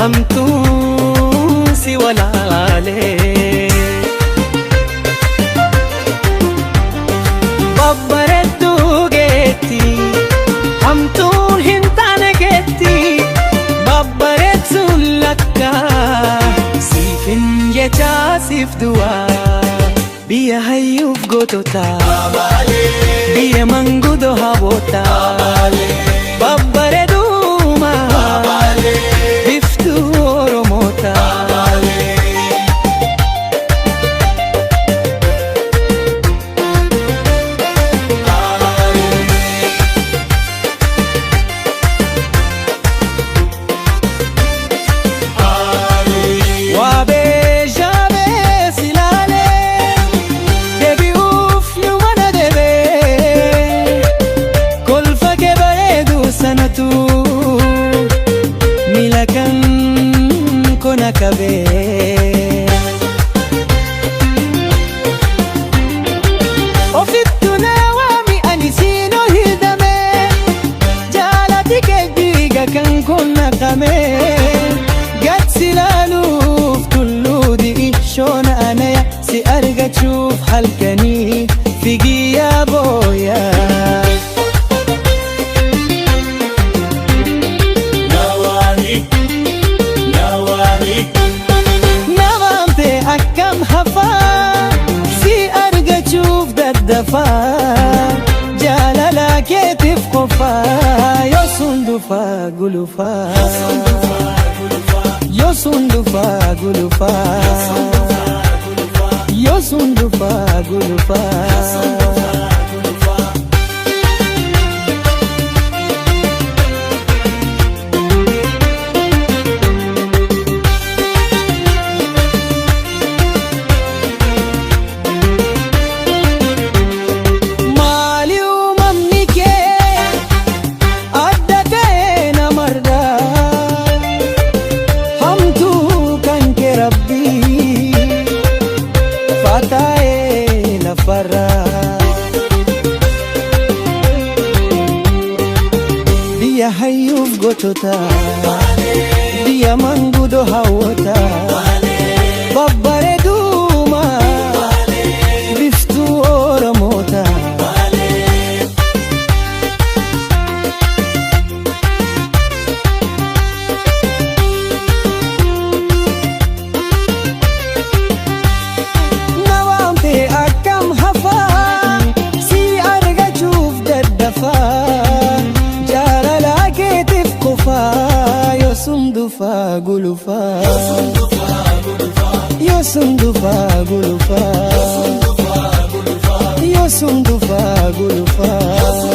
hamtuun si walaalee. Babbareedduu geetti hamtuun hin taane geetti. Babbareedduun lakka siifin jecha siif du'aa. Biyya hayyuuf goototaa, biyya manguddoo hawwataa. Babbareeduma biftuu Oromootaa. Milakan kona kabe ofittu nawami anisino hidame jalati kejiga kan kona kame gatsilaluf tulludi ishona anaya si argachuuf halkani figiya boya. Jalala keetiif qofaa yoo sundufaa gulufaa. Yoo sundufaa gulufaa. Yoo sundufaa gulufaa. Biyya hayyuuf goototaa, biyya manguddoo hawwataa. Babbareeduma biftuu Oromootaa. Nawaamte akkam hafaa si argachuuf daddafaa. Yo sundufaa gulufaa. Yo sundufaa gulufaa. Yo sundufaa gulufaa.